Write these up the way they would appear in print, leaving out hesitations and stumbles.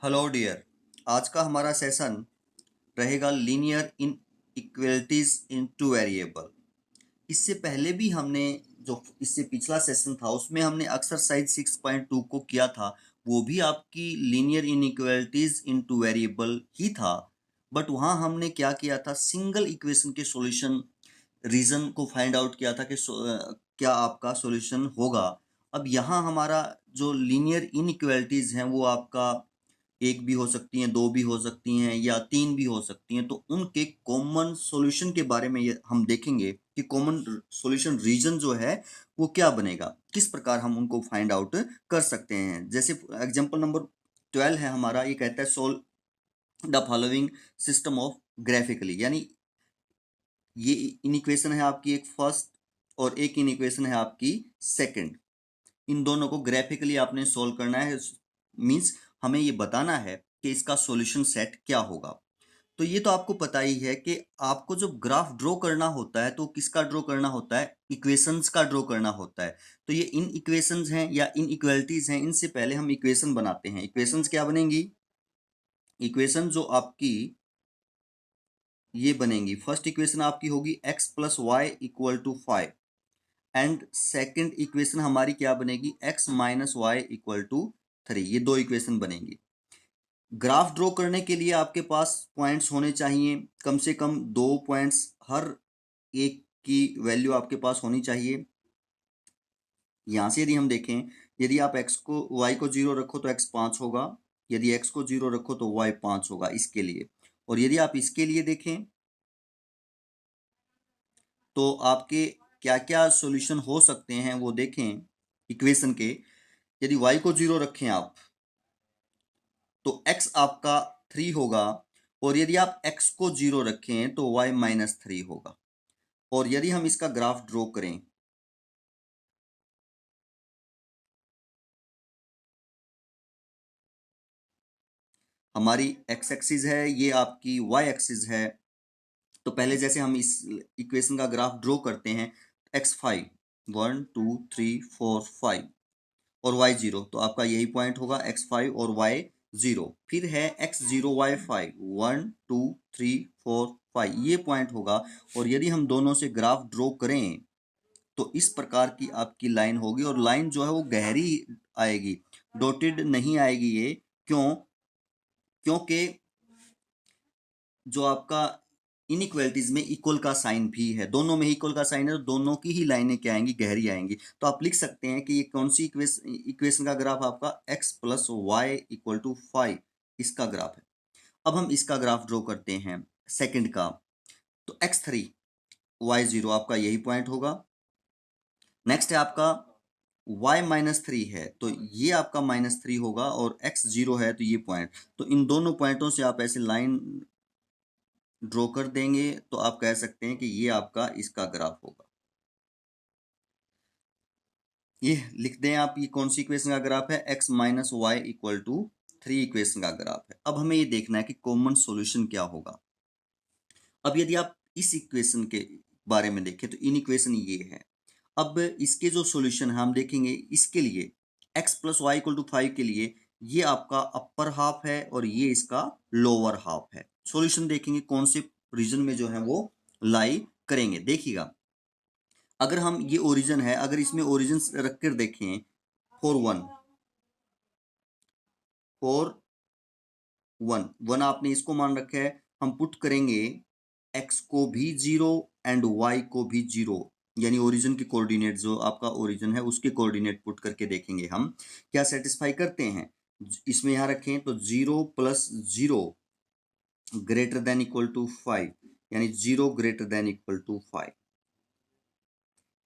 Hello dear. आज का हमारा सेशन रहेगा लीनियर इन इक्वलिटीज इन टू वेरिएबल। इससे पहले भी हमने जो इससे पिछला सेशन था उसमें हमने एक्सरसाइज 6.2 को किया था। वो भी आपकी linear inequalities in two variable ही था। बट वहाँ हमने क्या किया था, सिंगल इक्वेशन के सॉल्यूशन रीजन को फाइंड आउट किया था कि क्या आपका सॉल्यूशन होगा। अब यहाँ हमारा जो लीनियर इनइक्वालिटीज हैं वो आपका एक भी हो सकती हैं, दो भी हो सकती हैं या तीन भी हो सकती हैं। तो उनके कॉमन सॉल्यूशन के बारे में ये हम देखेंगे कि कॉमन सॉल्यूशन रीजन जो है वो क्या बनेगा, किस प्रकार हम उनको फाइंड आउट कर सकते हैं। जैसे एग्जांपल नंबर 12 है हमारा, ये कहता है solve the following system of graphically. यानी ये इन इक्वेशन है आपकी एक फर्स्ट और एक इन इक्वेशन है आपकी सेकंड। इन दोनों को ग्राफिकली आपने सोल्व करना है। मींस हमें ये बताना है कि इसका सॉल्यूशन सेट क्या होगा। तो ये तो आपको पता ही है कि आपको जो ग्राफ ड्रॉ करना होता है तो किसका ड्रॉ करना होता है, इक्वेशंस का ड्रॉ करना होता है। तो ये इन इक्वेशंस हैं या इन इक्वलिटीज हैं, इनसे पहले हम इक्वेशन बनाते हैं। इक्वेशंस क्या बनेंगी, इक्वेशन जो आपकी ये बनेंगी, फर्स्ट इक्वेशन आपकी होगी x plus y equal to 5 and second equation हमारी क्या बनेगी, x minus y equal to 3। ये दो इक्वेशन बनेंगी। ग्राफ ड्रॉ करने के लिए आपके पास पॉइंट्स होने चाहिए, कम से कम दो पॉइंट्स हर एक की वैल्यू आपके पास होनी चाहिए। यहाँ से यदि हम देखें, यदि आप x को y को 0 रखो तो x 5 होगा, यदि x को 0 रखो तो y 5 होगा इसके लिए। और यदि आप इसके लिए देखें तो आपके क्या क्या सॉल्यूशन हो सकते हैं वो देखें इक्वेशन के। यदि y को 0 रखें आप तो x आपका 3 होगा, और यदि आप x को 0 रखें तो y माइनस 3 होगा। और यदि हम इसका ग्राफ ड्रॉ करें, हमारी x एक्सिस है, ये आपकी y एक्सिस है। तो पहले जैसे हम इस इक्वेशन का ग्राफ ड्रॉ करते हैं, x5 1 2 3 4 5 और y0, तो आपका यही पॉइंट होगा x5 और y0। फिर है x0 y5 1 2 3 4 5, ये पॉइंट होगा। और यदि हम दोनों से ग्राफ ड्रॉ करें तो इस प्रकार की आपकी लाइन होगी, और लाइन जो है वो गहरी आएगी, डॉटेड नहीं आएगी। ये क्यों, क्योंकि जो आपका इनइक्वालिटीज में इक्वल का साइन भी है, दोनों में इक्वल का साइन है, तो दोनों की ही लाइनें क्या आएंगी, गहरी आएंगी। तो आप लिख सकते हैं कि ये कौन सी इक्वेशन का ग्राफ आपका x plus y equal to 5 इसका ग्राफ है। अब हम इसका ग्राफ ड्रॉ करते हैं सेकंड का, तो x3 y0 आपका यही पॉइंट होगा। नेक्स्ट है आपका y माइनस 3 है, तो ये आपका -3 होगा, और x0 है तो ये पॉइंट। तो इन दोनों पॉइंटों से आप ऐसे लाइन ड्रॉ कर देंगे तो आप कह सकते हैं कि ये आपका इसका ग्राफ होगा। ये लिख दें आप, ये कौन सी इक्वेशन का ग्राफ है, x minus y equal to 3 equation का ग्राफ है। अब हमें ये देखना है कि कॉमन सॉल्यूशन क्या होगा। अब यदि आप इस इक्वेशन के बारे में देखें तो इन इक्वेशन ये है। अब इसके जो सॉल्यूशन है हम देखेंगे, इसके लिए x plus y equal to 5 के लिए ये आपका अपर हाफ है और ये इसका लोअर हाफ है। सॉल्यूशन देखेंगे कौन से रीजन में जो है वो लाई करेंगे। देखिएगा, अगर हम ये ओरिजिन है, अगर इसमें ओरिजिन रख कर देखें 4 1 4 1 1 आपने इसको मान रखा है, हम पुट करेंगे x को भी 0 एंड y को भी 0, यानी ओरिजिन की कोऑर्डिनेट जो आपका ओरिजिन है उसके कोऑर्डिनेट पुट करके देखेंगे हम क्या सेटिस्फाई करते हैं। इसमें यहां रखें तो 0 plus 0 greater than equal to 5, यानी 0 ग्रेटर देन इक्वल टू 5।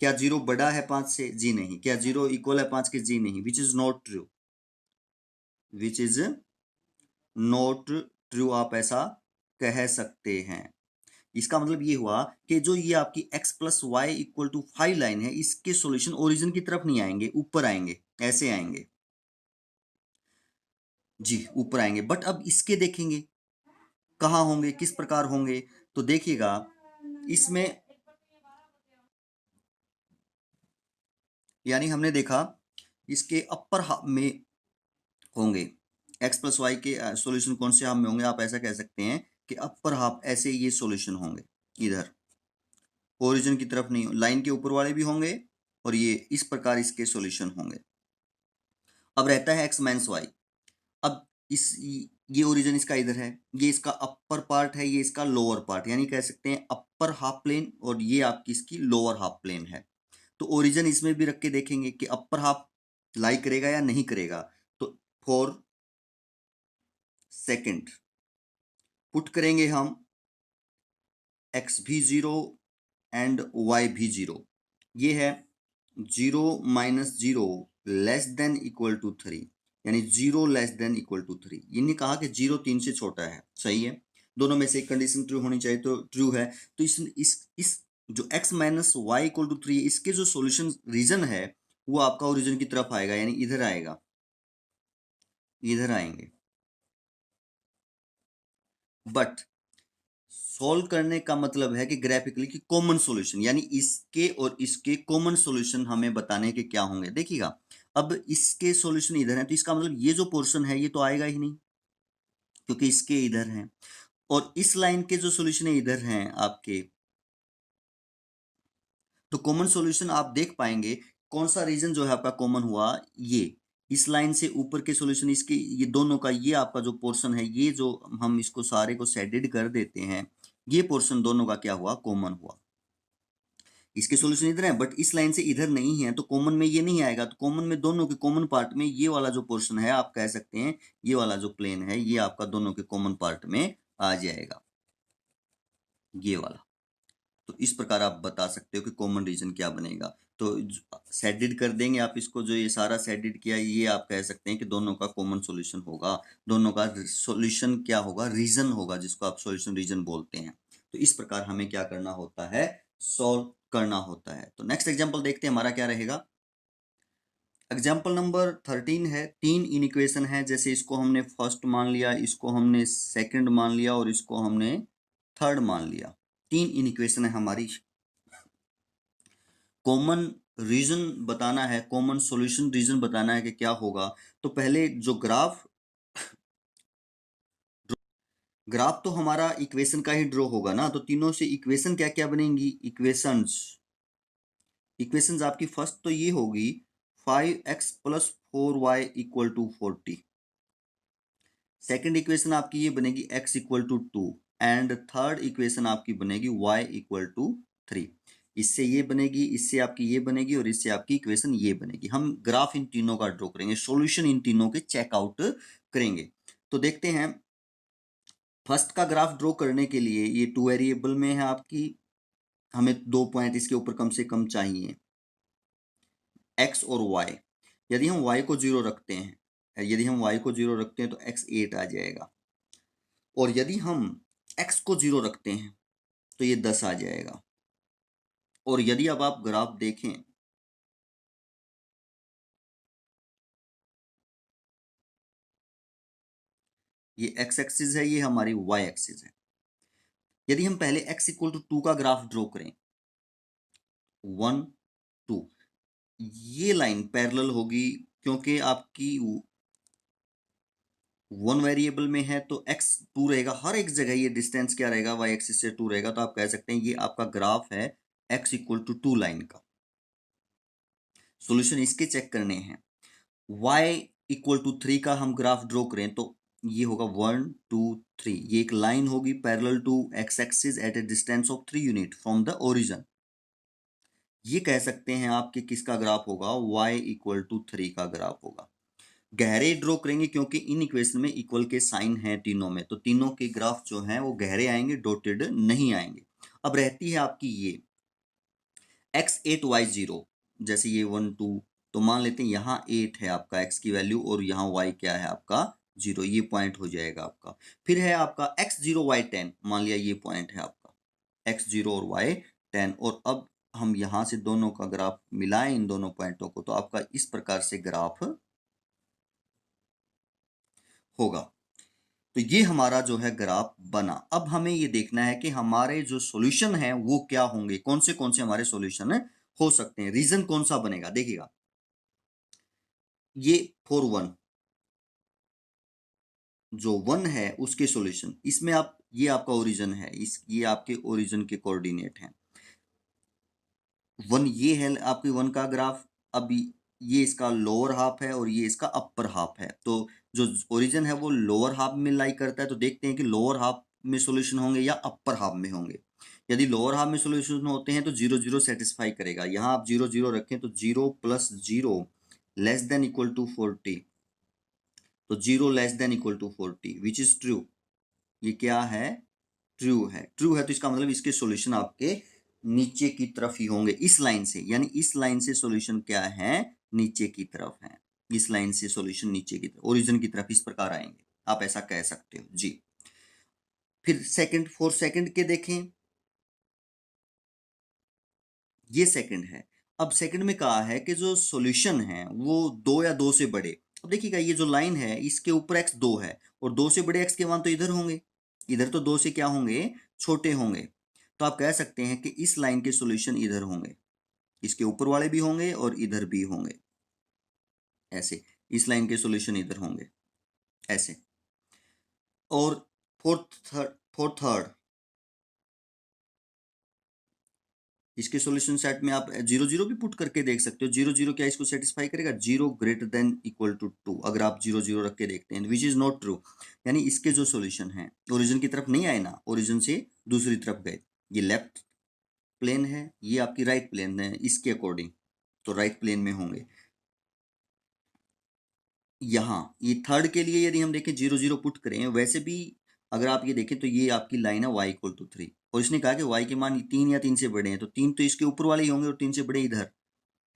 क्या 0 बड़ा है 5 से, जी नहीं। क्या 0 इक्वल है 5 के, जी नहीं। Which is not true, which is not true, आप ऐसा कह सकते हैं। इसका मतलब ये हुआ कि जो ये आपकी x plus y equal to 5 line है, इसके सॉल्यूशन ओरिजिन की तरफ नहीं आएंगे, ऊपर आएंगे, ऐसे आएंगे जी, ऊपर आएंगे। बट अब इसके देखेंगे कहाँ होंगे, किस प्रकार होंगे। तो देखिएगा इसमें, यानी हमने देखा इसके अपर हाफ में होंगे, एक्स प्लस वाई के सॉल्यूशन कौन से हाफ में होंगे, आप ऐसा कह सकते हैं कि अपर हाफ ऐसे ये सॉल्यूशन होंगे, इधर ओरिजिन की तरफ नहीं, लाइन के ऊपर वाले भी होंगे और ये इस प्रकार इसके सॉल्यूशन होंगे। अब रहता है एक्स माइनस वाई। अब इस ये ओरिजिन इसका इधर है, ये इसका अपर पार्ट है, ये इसका लोअर पार्ट, यानी कह सकते हैं अपर हाफ प्लेन और ये आपकी इसकी लोअर हाफ प्लेन है। तो ओरिजिन इसमें भी रख के देखेंगे कि अपर हाफ लाई करेगा या नहीं करेगा। तो फॉर सेकंड पुट करेंगे हम एक्स भी जीरो एंड वाई भी जीरो, ये है 0 minus 0 less than equal to 3, यानी 0 लेस देन इक्वल टू 3। ये नहीं कहा कि 0 3 से छोटा है, सही है, दोनों में से एक कंडीशन ट्रू होनी चाहिए, तो ट्रू है। तो इस जो x minus y equal to 3, इसके जो सॉल्यूशन रीजन है वो आपका ओरिजिन की तरफ आएगा, यानी इधर आएगा, इधर आएंगे। बट सॉल्व करने का मतलब है कि ग्राफिकली कि कॉमन सॉल्यूशन, यानी इसके और इसके कॉमन सॉल्यूशन हमें बताने के क्या होंगे, देखिएगा। अब इसके सॉल्यूशन इधर है तो इसका मतलब ये जो पोर्शन है ये तो आएगा ही नहीं, क्योंकि इसके इधर हैं, और इस लाइन के जो सॉल्यूशन है इधर हैं आपके। तो कॉमन सॉल्यूशन आप देख पाएंगे कौन सा रीजन जो है आपका कॉमन हुआ, ये इस लाइन से ऊपर के सॉल्यूशन, इसके ये दोनों का ये आपका जो पोर्शन है, ये जो हम इसको सारे को शेडेड कर देते हैं, ये पोर्शन दोनों का क्या हुआ, कॉमन हुआ। इसके सॉल्यूशन इधर है बट इस लाइन से इधर नहीं है, तो कॉमन में ये नहीं आएगा। तो कॉमन में दोनों के कॉमन पार्ट में ये वाला जो पोर्शन है, आप कह सकते हैं ये वाला जो प्लेन है ये आपका दोनों के कॉमन पार्ट में आ जाएगा, ये वाला। तो इस प्रकार आप बता सकते हो कि कॉमन रीजन क्या बनेगा। तो सेडेड कर देंगे आप इसको, जो ये सारा सेडेड किया, ये आप कह सकते हैं कि दोनों का कॉमन सॉल्यूशन होगा, दोनों का सॉल्यूशन क्या होगा, रीजन होगा, जिसको आप सॉल्यूशन रीजन बोलते हैं। तो इस प्रकार हमें क्या करना होता है, सॉल्व करना होता है। तो नेक्स्ट एग्जांपल देखते हैं हमारा क्या रहेगा। एग्जाम्पल नंबर 13 है, 3 इनइक्वेशन है, जैसे इसको हमने फर्स्ट मान लिया, इसको हमने सेकंड मान लिया और इसको हमने थर्ड मान लिया। 3 इनइक्वेशन है हमारी। कॉमन रीजन बताना है, कॉमन सॉल्यूशन रीजन बताना है कि क्या होगा। तो पहले जो ग्राफ तो हमारा इक्वेशन का ही ड्रॉ होगा ना, तो तीनों से इक्वेशन क्या क्या बनेंगी, इक्वेशंस आपकी फर्स्ट तो ये होगी 5x plus 4y equal to 40। Second equation आपकी ये बनेगी x equal to 2 and third equation आपकी बनेगी y इक्वल टू 3। इससे ये बनेगी, इससे आपकी ये बनेगी और इससे आपकी इक्वेशन ये बनेगी। हम ग्राफ इन तीनों का ड्रॉ करेंगे, सॉल्यूशन इन तीनों के चेकआउट करेंगे। तो देखते हैं, फर्स्ट का ग्राफ ड्रॉ करने के लिए ये 2 वेरिएबल में है आपकी, हमें 2 पॉइंट इसके ऊपर कम से कम चाहिए, x और y। यदि हम y को 0 रखते हैं, यदि हम y को 0 रखते हैं तो x 8 आ जाएगा, और यदि हम x को 0 रखते हैं तो ये 10 आ जाएगा। और यदि अब आप ग्राफ देखें, ये x एक्सिस है, ये हमारी y एक्सिस है। यदि हम पहले x इक्वल टू 2 का ग्राफ ड्रॉ करें, 1 2, ये लाइन पैरेलल होगी, क्योंकि आपकी 1 वेरिएबल में है तो x 2 रहेगा, हर एक जगह ये डिस्टेंस क्या रहेगा, y एक्सिस से 2 रहेगा। तो आप कह सकते हैं ये आपका ग्राफ है x इक्वल टू 2 लाइन का। सॉल्यूशन इसके चेक करने हैं। y इक्वल टू 3 का हम ग्राफ ड्रॉ करें तो ये होगा 1 2 3, ये एक लाइन होगी parallel to x axis at a distance of 3 unit from the origin. ये कह सकते हैं आपके किसका ग्राफ होगा, y इक्वल टू 3 का ग्राफ होगा। गहरे ड्रॉ करेंगे क्योंकि इन इक्वेशन में इक्वल के साइन है तीनों में, तो तीनों के ग्राफ जो हैं वो गहरे आएंगे, डॉटेड नहीं आएंगे। अब रहती है आपकी ये x8y0, जैसे ये 1 2, तो मान लेते हैं यहाँ 8 है आपका x की वैल्यू और यहाँ y क्या है आपका 0, ये पॉइंट हो जाएगा आपका। फिर है आपका x0y10, मान लिया ये पॉइंट है आपका x0 और y10। और अब हम यहाँ से दोनों का ग्राफ मिलाएं इन दोनों पॉइंटों को, तो आपका इस प्रकार से ग्राफ होगा। तो ये हमारा जो है ग्राफ बना। अब हमें ये देखना है कि हमारे जो सॉल्यूशन है वो क्या होंगे, कौन से हमारे सॉल्यूशन हो सकते हैं, रीजन कौन सा बनेगा। देखिएगा, ये 4 1 जो 1 है उसके सॉल्यूशन, इसमें आप, ये आपका ओरिजिन है, ये आपके ओरिजिन के कोऑर्डिनेट हैं। 1 ये है आपकी 1 का ग्राफ। अब ये इसका लोअर हाफ है और ये इसका अपर हाफ है। तो जो ओरिजिन है वो लोअर हाफ में लाई करता है, तो देखते हैं कि लोअर हाफ में सॉल्यूशन होंगे या अपर हाफ में होंगे। यदि लोअर हाफ में सॉल्यूशन होते हैं तो 0 0 सेटिस्फाई करेगा। यहाँ आप 0 0 रखें तो 0 + 0 लेस देन इक्वल टू 40, तो 0 less than equal to 40 which is true. ये क्या है? ट्रू है। ट्रू है तो इसका मतलब इसके सॉल्यूशन आपके नीचे की तरफ ही होंगे, इस लाइन से, यानी इस लाइन से सॉल्यूशन क्या है? नीचे की तरफ है। इस लाइन से सॉल्यूशन नीचे की तरफ, ओरिजिन की तरफ इस प्रकार आएंगे, आप ऐसा कह सकते हो जी। फिर सेकंड, फोर सेकंड के देखें, ये सेकंड है। अब सेकंड में कहा है कि जो सॉल्यूशन है वो 2 या 2 से बड़े। अब देखिएगा ये जो लाइन है इसके ऊपर x 2 है और 2 से बड़े x के मान तो इधर होंगे, इधर तो 2 से क्या होंगे? छोटे होंगे। तो आप कह सकते हैं कि इस लाइन के सॉल्यूशन इधर होंगे, इसके ऊपर वाले भी होंगे और इधर भी होंगे, ऐसे। इस लाइन के सॉल्यूशन इधर होंगे, ऐसे। और फोर्थ थर्ड इसके सॉल्यूशन सेट में आप 0 0 भी पुट करके देख सकते हो। 0 0 क्या इसको सेटिस्फाई करेगा? 0 ग्रेटर देन इक्वल टू 2, अगर आप 0 0 रख के देखते हैं, विच इज नॉट ट्रू। यानी इसके जो सॉल्यूशन है ओरिजिन की तरफ नहीं आए ना, ओरिजिन से दूसरी तरफ गए। ये लेफ्ट प्लेन है, ये आपकी राइट प्लेन है, इसके अकॉर्डिंग तो राइट प्लेन में होंगे। यहाँ ये थर्ड के लिए यदि हम देखें 0 0 पुट करें, वैसे भी अगर आप ये देखें तो ये आपकी लाइन है y इक्वल टू 3, और इसने कहा कि y के मान 3 या 3 से बड़े हैं, तो 3 तो इसके ऊपर वाले ही होंगे और 3 से बड़े इधर,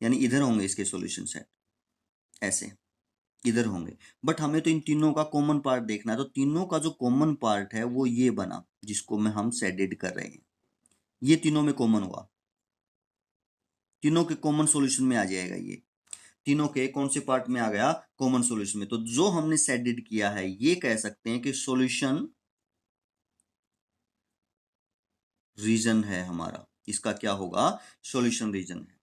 यानी इधर होंगे इसके सॉल्यूशन सेट, ऐसे इधर होंगे। बट हमें तो इन तीनों का कॉमन पार्ट देखना है, तो तीनों का जो कॉमन पार्ट है वो ये बना, जिसको में हम सेडेड कर रहे हैं। ये तीनों में कॉमन हुआ, तीनों के कॉमन सॉल्यूशन में आ जाएगा। ये तीनों के कौन से पार्ट में आ गया? कॉमन सॉल्यूशन में। तो जो हमने सेडेड किया है ये कह सकते हैं कि सॉल्यूशन रीजन है हमारा। इसका क्या होगा? सॉल्यूशन रीजन है।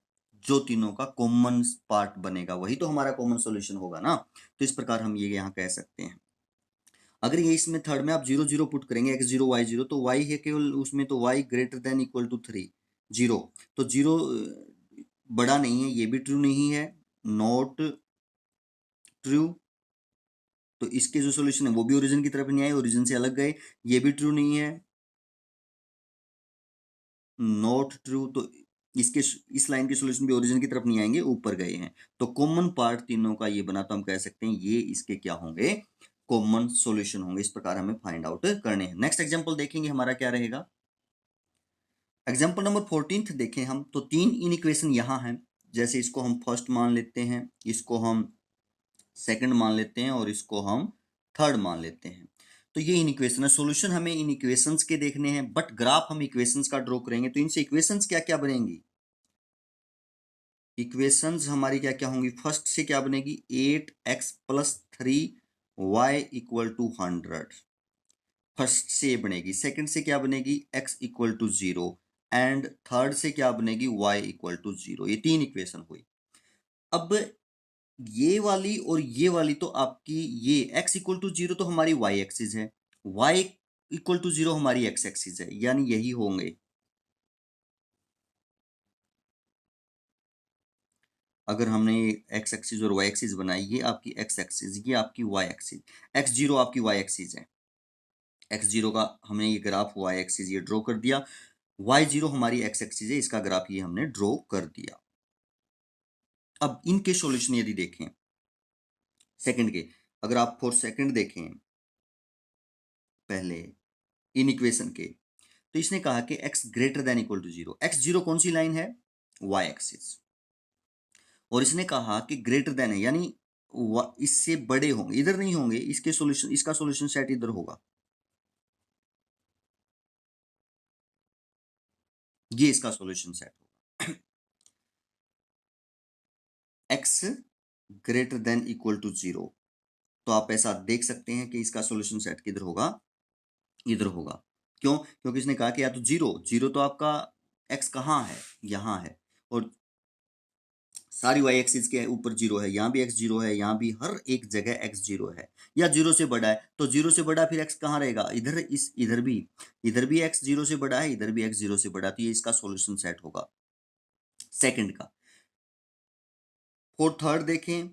जो तीनों का कॉमन पार्ट बनेगा वही तो हमारा कॉमन सॉल्यूशन होगा ना। तो इस प्रकार हम ये यहाँ कह सकते हैं। अगर ये इसमें थर्ड में आप 0 0 पुट करेंगे, x 0 y 0, तो y है केवल उसमें, तो y greater than equal to 3, 0। तो 0 बड़ा नहीं है, ये भी ट्रू नहीं है, नॉट ट्रू। तो इसके जो सॉल्यूशन है वो भी ओरिजिन की तरफ नहीं आए, ओरिजिन से अलग गए, ये भी ट्रू नहीं है, नॉट ट्रू। तो इसके, इस लाइन के सॉल्यूशन भी ओरिजिन की तरफ नहीं आएंगे, ऊपर गए हैं। तो कॉमन पार्ट तीनों का ये बना, तो हम कह सकते हैं ये इसके क्या होंगे? कॉमन सॉल्यूशन होंगे। इस प्रकार हमें फाइंड आउट करने हैं। नेक्स्ट एग्जांपल देखेंगे हमारा क्या रहेगा। एग्जांपल नंबर 14 देखें हम, तो 3 इनइक्वेशन यहाँ हैं। जैसे इसको हम फर्स्ट मान लेते हैं, इसको हम सेकंड मान लेते हैं और इसको हम थर्ड मान लेते हैं। तो ये इनइक्वेशन है। सॉल्यूशन हमें इन इक्वेशंस के देखने हैं, बट ग्राफ हम इक्वेशंस का ड्रॉ करेंगे। तो इनसे इक्वेशंस क्या क्या बनेंगी? इक्वेशंस हमारी क्या क्या होंगी? फर्स्ट से क्या बनेगी? 8x + 3y = 100, फर्स्ट से बनेगी। सेकंड से क्या बनेगी? x = 0, एंड थर्ड से क्या बनेगी? y = 0। ये 3 इक्वेशन हुई। अब ये वाली और ये वाली तो आपकी, ये x = 0 तो हमारी y एक्सिस है, y = 0 हमारी x एक्सिस है, यानी यही होंगे। अगर हमने एक्स एक्सिस और वाई एक्सिस बनाई, ये आपकी एक्स एक्सिस, ये आपकी वाई एक्सिस, x0 आपकी वाई एक्सिस है। x0 का हमने ये ग्राफ वाई एक्सिस ये ड्रॉ कर दिया, y0 हमारी एक्स एक्सिस है, इसका ग्राफ ये हमने ड्रॉ कर दिया। अब इनके सॉल्यूशन यदि देखें सेकंड के, अगर आप फॉर सेकंड देखें पहले इन इक्वेशन के, तो इसने कहा कि x greater than equal to 0। x0 कौन सी लाइन है? y axis. और इसने कहा कि ग्रेटर देन है, यानी इससे बड़े होंगे, इधर नहीं होंगे, इसके सॉल्यूशन, इसका सॉल्यूशन सेट इधर होगा, ये इसका सॉल्यूशन सेट होगा। x greater than equal to 0, तो आप ऐसा देख सकते हैं कि इसका सॉल्यूशन सेट किधर होगा? इधर होगा। क्यों? क्योंकि इसने कहा कि या तो 0 0, तो आपका x कहाँ है? यहाँ है, और सारी वाई एक्सिस के ऊपर जीरो है, यहाँ भी एक्स जीरो है, यहाँ भी हर एक जगह एक्स जीरो है या जीरो से बड़ा है। तो जीरो से बड़ा फिर एक्स कहाँ रहेगा, इधर, इधर भी एक्स जीरो से बड़ा है, इधर भी एक्स जीरो से बड़ा है, तो ये इसका सॉल्यूशन सेट होगा सेकंड का। और थर्ड देखें,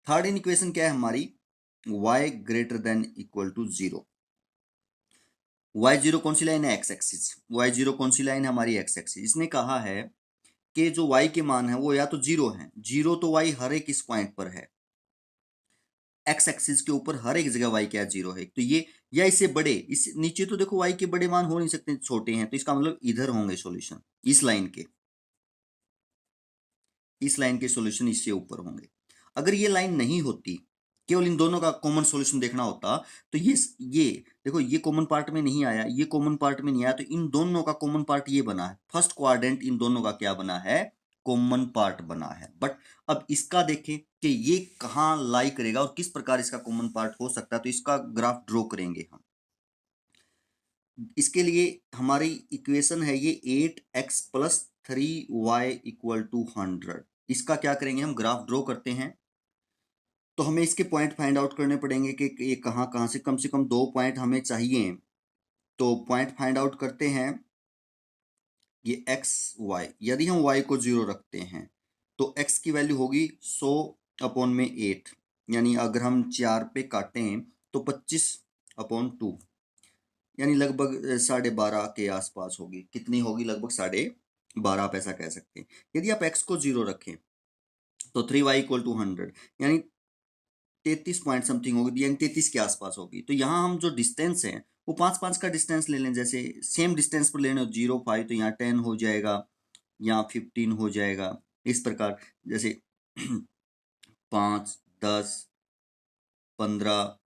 थर्ड इक्वेशन क्या है हमारी, y greater than equal to zero. Y zero कौन सी लाइन है, एक्स एक्सिस। वाई जीरो कौन सी लाइन है हमारी, एक्स एक्सिस। इसने कहा है कि जो y के मान है वो या तो जीरो है, जीरो तो y हर एक इस पॉइंट पर है, एक्स एक्सिस के ऊपर हर एक जगह y क्या जीरो है, तो ये या इससे बड़े, इस नीचे तो देखो y के बड़े मान हो नहीं सकते, छोटे हैं, तो इसका मतलब इधर होंगे सॉल्यूशन, इस लाइन के सॉल्यूशन इससे ऊपर होंगे। अगर ये लाइन नहीं होती, केवल इन दोनों का कॉमन सॉल्यूशन देखना होता, तो ये देखो, ये कॉमन पार्ट में नहीं आया, ये कॉमन पार्ट में नहीं आया, तो इन दोनों का कॉमन पार्ट ये बना है, फर्स्ट क्वाड्रेंट इन दोनों का क्या बना है, कॉमन पार्ट बना है। बट अब इसका देखें कि ये कहाँ लाई करेगा और किस प्रकार इसका कॉमन पार्ट हो सकता है, तो इसका ग्राफ ड्रॉ करेंगे हम। इसके लिए हमारी इक्वेशन है ये 8x+3y इक्वल टू 100। इसका क्या करेंगे हम, ग्राफ ड्रॉ करते हैं। तो हमें इसके पॉइंट फाइंड आउट करने पड़ेंगे कि ये कहाँ कहाँ से कम 2 पॉइंट हमें चाहिए। तो पॉइंट फाइंड आउट करते हैं, ये x y, यदि हम y को 0 रखते हैं तो x की वैल्यू होगी 100/8, यानी अगर हम 4 पे काटें तो 25/2, यानी लगभग 12.5 के आसपास होगी। कितनी होगी, लगभग 12.5, आप ऐसा कह सकते हैं। यदि आप x को 0 रखें तो 3y इक्वल टू 100, यानी 33 पॉइंट समथिंग होगी, यानी 33 के आसपास होगी। तो यहाँ हम जो डिस्टेंस है वो 5-5 का डिस्टेंस ले लें, जैसे सेम डिस्टेंस पर लेने, 0.5 तो यहाँ 10 हो जाएगा, यहाँ 15 हो जाएगा, इस प्रकार, जैसे 5, 10, 15,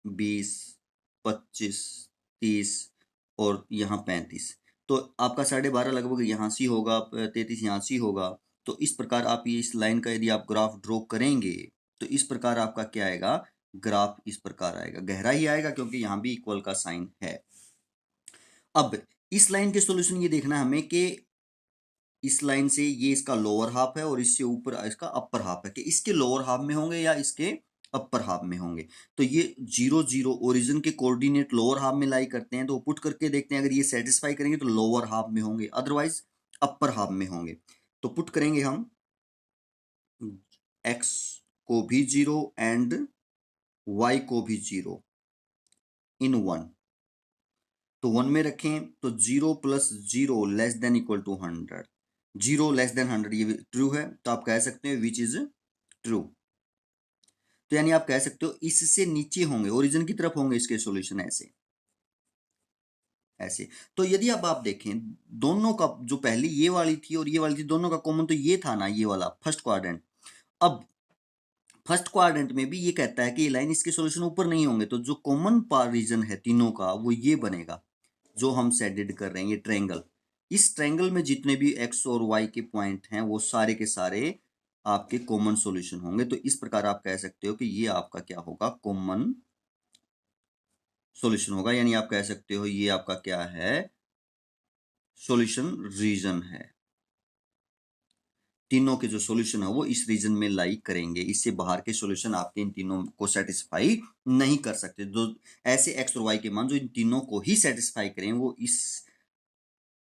20, 25, 30 और यहाँ 35। तो आपका 12.5 लगभग यहाँ से होगा, 33 यहाँ से होगा। तो इस प्रकार आप ये इस लाइन का यदि आप ग्राफ ड्रॉ करेंगे तो इस प्रकार आपका क्या आएगा, ग्राफ इस प्रकार आएगा, गहरा ही आएगा क्योंकि यहाँ भी इक्वल का साइन है। अब इस लाइन के सॉल्यूशन ये देखना है हमें कि इस लाइन से ये इसका लोअर हाफ है और इससे ऊपर इसका अपर हाफ है, कि इसके लोअर हाफ में होंगे या इसके अपर हाफ में होंगे। तो ये 0 0 ओरिजिन के कोऑर्डिनेट लोअर हाफ में लाई करते हैं, तो पुट करके देखते हैं, अगर ये सेटिस्फाई करेंगे तो लोअर हाफ में होंगे, अदरवाइज अपर हाफ में होंगे। तो पुट करेंगे हम x को भी 0 एंड y को भी 0 इन 1। तो 1 में रखें तो 0 + 0 less than equal to 100, 0 less than 100 ये ट्रू है, तो आप कह सकते हैं विच इज ट्रू। तो यानी आप कह सकते हो इससे नीचे होंगे, ओरिजिन की तरफ होंगे इसके सॉल्यूशन, ऐसे ऐसे। तो यदि अब आप देखें दोनों का, जो पहली ये वाली थी और ये वाली थी, दोनों का कॉमन तो ये था ना, ये वाला फर्स्ट क्वाड्रेंट। अब फर्स्ट क्वाड्रेंट में भी ये कहता है कि ये लाइन इसके सॉल्यूशन ऊपर नहीं होंगे, तो जो कॉमन रीजन है तीनों का वो ये बनेगा, जो हम शेडेड कर रहे हैं, ये ट्रायंगल। इस ट्रायंगल में जितने भी x और y के पॉइंट हैं वो सारे के सारे आपके कॉमन सॉल्यूशन होंगे। तो इस प्रकार आप कह सकते हो कि ये आपका क्या होगा, कॉमन सॉल्यूशन होगा, यानी आप कह सकते हो ये आपका क्या है, सॉल्यूशन रीजन है। तीनों के जो सॉल्यूशन है वो इस रीजन में लाई करेंगे, इससे बाहर के सॉल्यूशन आपके इन तीनों को सेटिस्फाई नहीं कर सकते। जो ऐसे x और y के मान जो इन तीनों को ही सेटिस्फाई करें वो इस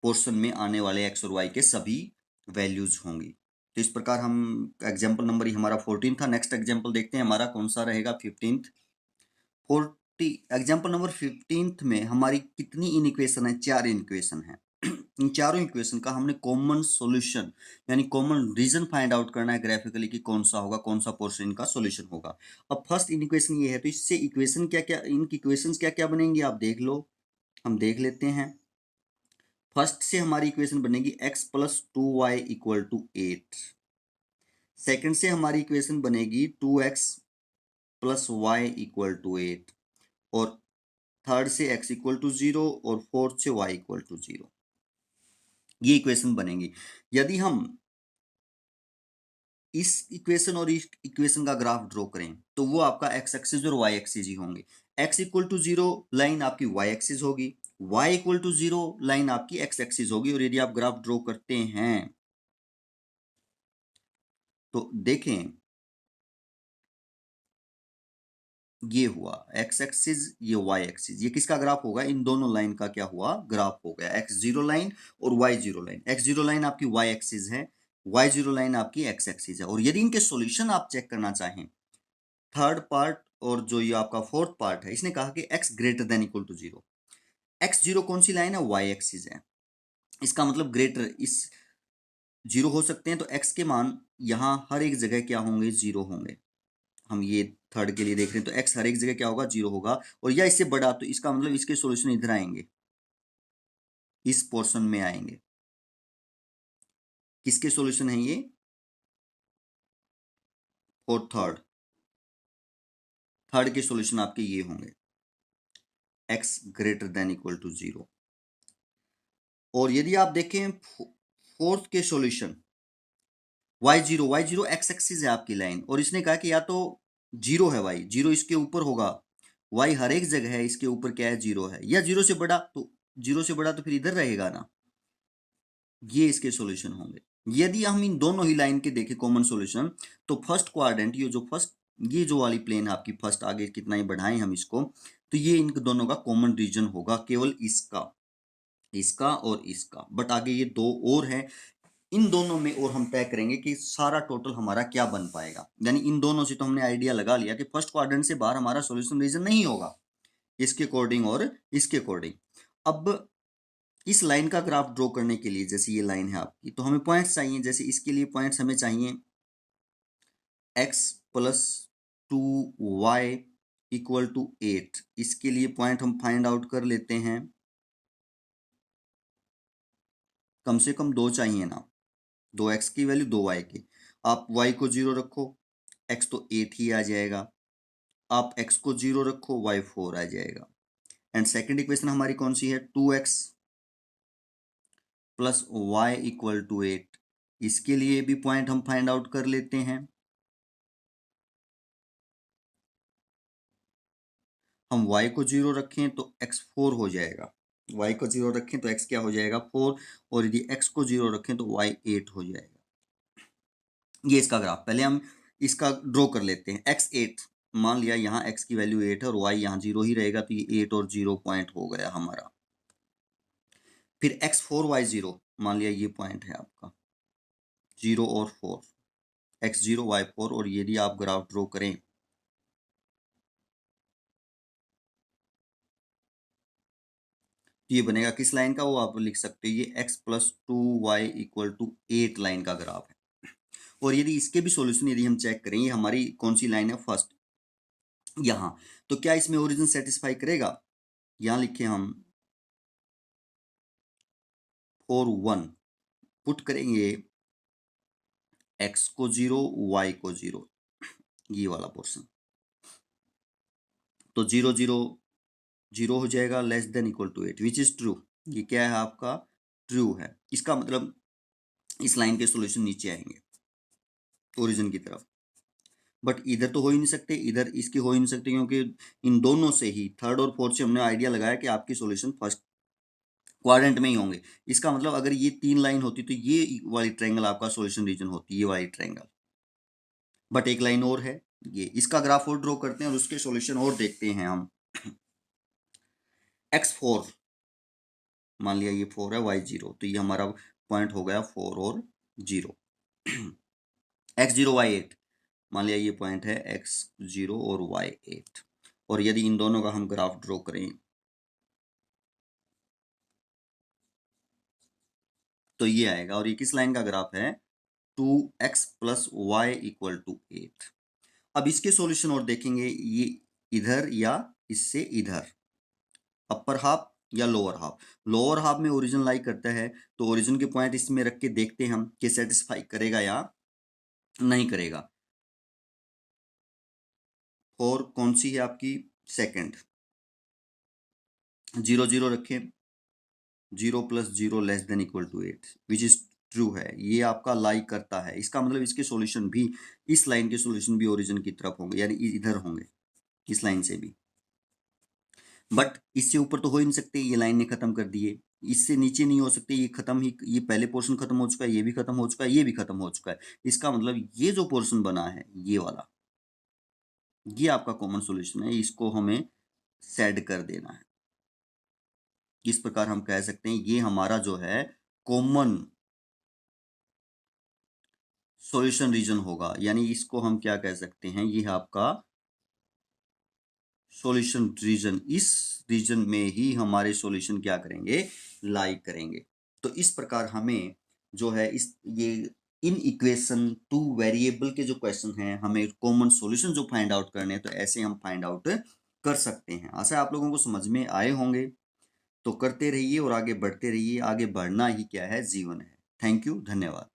पोर्शन में आने वाले x और y के सभी वैल्यूज होंगी। तो इस प्रकार हम एग्जाम्पल नंबर ही हमारा 14 था। नेक्स्ट एग्जाम्पल देखते हैं हमारा कौन सा रहेगा, 15th। 40 एग्जाम्पल नंबर 15th में हमारी कितनी इनइक्वेशन है, 4 इनइक्वेशन है। इन चारों इक्वेशन का हमने कॉमन सॉल्यूशन यानी कॉमन रीजन फाइंड आउट करना है ग्राफिकली, कि कौन सा होगा, कौन सा पोर्शन इनका सॉल्यूशन होगा। अब फर्स्ट इक्वेशन ये है, तो इससे इक्वेशन क्या क्या, इनकी इक्वेशंस क्या क्या बनेंगी आप देख लो, हम देख लेते हैं। फर्स्ट से हमारी इक्वेशन बनेगी x + 2y equal to 8। Second से हमारी इक्वेशन बनेगी 2x + y इक्वल टू 8, और थर्ड से x इक्वल टू 0 और फोर्थ से y इक्वल टू 0। ये इक्वेशन बनेगी। यदि हम इस इक्वेशन और इस इक्वेशन का ग्राफ ड्रॉ करें तो वो आपका x एक्सिस और y एक्सिस ही होंगे। x इक्वल टू 0 लाइन आपकी y एक्सिस होगी y इक्वल टू 0 लाइन आपकी x एक्सिस होगी। और यदि आप ग्राफ ड्रॉ करते हैं तो देखें ये हुआ x एक्सिस, ये y एक्सिस, ये किसका ग्राफ होगा? इन दोनों लाइन का क्या हुआ? ग्राफ हो गया। x0 लाइन और y0 लाइन। x0 लाइन आपकी y एक्सिस है, y0 लाइन आपकी x एक्सिस है। और यदि इनके सॉल्यूशन आप चेक करना चाहें, थर्ड पार्ट और जो ये आपका फोर्थ पार्ट है, इसने कहा कि x greater than equal to 0। x0 कौन सी लाइन है? y एक्सिस है। इसका मतलब ग्रेटर इस 0 हो सकते हैं, तो x के मान यहां हर एक जगह क्या होंगे? 0 होंगे। हम ये थर्ड के लिए देख रहे हैं तो x हर एक जगह क्या होगा? 0 होगा। और या इससे बड़ा, तो इसका मतलब इसके सॉल्यूशन इधर आएंगे, इस पोर्शन में आएंगे। किसके सॉल्यूशन है ये? और थर्ड के सॉल्यूशन आपके ये होंगे, x greater than equal to 0। और यदि आप देखें फोर्थ के सॉल्यूशन y0 x एक्सिस है आपकी लाइन, और इसने कहा कि या तो 0 है y, 0 इसके ऊपर होगा, y हर एक जगह है इसके ऊपर क्या है? 0 है। या 0 से बड़ा, तो 0 से बड़ा तो फिर इधर रहेगा ना। ये इसके सॉल्यूशन होंगे। यदि हम इन दोनों ही लाइन के देखें कॉमन सॉल्यूशन, तो फर्स्ट क्वाड्रेंट, ये जो वाली प्लेन आपकी फर्स्ट, आगे कितना ही बढ़ाएं हम इसको, तो ये इन दोनों का कॉमन रीजन होगा, केवल इसका और इसका। बट आगे ये दो और हैं, इन दोनों में और हम तय करेंगे कि सारा टोटल हमारा क्या बन पाएगा। यानी इन दोनों से तो हमने आइडिया लगा लिया कि फर्स्ट क्वाड्रेंट से बाहर हमारा सॉल्यूशन रीजन नहीं होगा, इसके अकॉर्डिंग और इसके अकॉर्डिंग। अब इस लाइन का ग्राफ ड्रॉ करने के लिए, जैसे ये लाइन है आपकी, तो हमें पॉइंट्स चाहिए। जैसे इसके लिए पॉइंट्स हमें चाहिए x plus 2y equal to 8। इसके लिए पॉइंट हम फाइंड आउट कर लेते हैं। कम से कम 2 चाहिए ना, 2x की वैल्यू 2y की। आप y को 0 रखो, x तो 8 ही आ जाएगा। आप x को 0 रखो, y 4 आ जाएगा। एंड सेकेंड इक्वेशन हमारी कौन सी है? 2x plus y equal to 8। इसके लिए भी पॉइंट हम फाइंड आउट कर लेते हैं। हम y को 0 रखें तो x 4 हो जाएगा, y को 0 रखें तो x क्या हो जाएगा? 4। और यदि x को 0 रखें तो y 8 हो जाएगा। ये इसका ग्राफ, पहले हम इसका ड्रॉ कर लेते हैं। x 8, मान लिया यहाँ x की वैल्यू 8 है और y यहाँ 0 ही रहेगा, तो ये 8 और 0 पॉइंट हो गया हमारा। फिर x 4 y 0, मान लिया ये पॉइंट है आपका 0 और 4, x 0 y 4। और यदि आप ग्राफ ड्रॉ करें तो ये बनेगा किस लाइन का? वो आप लिख सकते हैं, ये x plus 2y equal to 8 line का ग्राफ है। और यदि इसके भी सॉल्यूशन यदि हम चेक करें, ये हमारी कौन सी लाइन है? फर्स्ट, यहाँ। तो क्या इसमें ओरिजिन सेटिस्फाई करेगा? यहाँ लिखे हम 4 1, पुट करेंगे x को 0 y को 0, ये वाला पोर्शन, तो 0 0 0 हो जाएगा, less than equal to 8, which is true. ये क्या है आपका? ट्रू है। इसका मतलब इस लाइन के सॉल्यूशन नीचे आएंगे ओरिजिन की तरफ। बट इधर तो हो ही नहीं सकते, इधर इसके हो ही नहीं सकते, क्योंकि इन दोनों से ही, थर्ड और फोर्थ से हमने आइडिया लगाया कि आपकी सॉल्यूशन फर्स्ट क्वाड्रेंट में ही होंगे। इसका मतलब अगर ये 3 लाइन होती तो ये वाली ट्रायंगल आपका सॉल्यूशन रीजन होती, ये वाली ट्रायंगल। बट एक लाइन और है, ये इसका ग्राफ और ड्रॉ करते हैं और उसके सॉल्यूशन और देखते हैं हम। x4, मान लिया ये 4 है, y 0, तो ये हमारा पॉइंट हो गया 4 और 0। x0 y 8, मान लिया ये पॉइंट है x0 और y 8। और यदि इन दोनों का हम ग्राफ ड्रॉ करें तो ये आएगा। और ये किस लाइन का ग्राफ है? 2x plus y equal to 8। अब इसके सॉल्यूशन और देखेंगे, ये इधर या इससे इधर, अपर हाफ या लोअर हाफ। लोअर हाफ में ओरिजिन लाई करता है, तो ओरिजिन के पॉइंट इसमें रख के देखते हैं हम कि सेटिस्फाई करेगा या नहीं करेगा। और कौन सी है आपकी? सेकंड, 0 0 रखें, 0 plus 0 less than equal to 8, which is true है। ये आपका लाई करता है। इसका मतलब इसके सॉल्यूशन भी, इस लाइन के सॉल्यूशन भी ओरिजिन की तरफ होंगे, यानी इधर होंगे, इस लाइन से भी। बट इससे ऊपर तो हो ही नहीं सकते, ये लाइन ने खत्म कर दिए। इससे नीचे नहीं हो सकते, ये खत्म ही, ये पहले पोर्शन खत्म हो चुका है, ये भी खत्म हो चुका है, ये भी खत्म हो चुका है। इसका मतलब ये जो पोर्शन बना है ये वाला, ये आपका कॉमन सॉल्यूशन है, इसको हमें सेड कर देना है। इस प्रकार हम कह सकते हैं ये हमारा जो है कॉमन सॉल्यूशन रीजन होगा, यानी इसको हम क्या कह सकते हैं, ये आपका सॉल्यूशन रीजन, इस रीजन में ही हमारे सॉल्यूशन क्या करेंगे, लाई करेंगे। तो इस प्रकार हमें जो है इस ये इन इक्वेशन टू वेरिएबल के जो क्वेश्चन हैं, हमें कॉमन सॉल्यूशन जो फाइंड आउट करने हैं, तो ऐसे हम फाइंड आउट कर सकते हैं। आशा है आप लोगों को समझ में आए होंगे। तो करते रहिए और आगे बढ़ते रहिए, आगे बढ़ना ही क्या है, जीवन है। थैंक यू, धन्यवाद।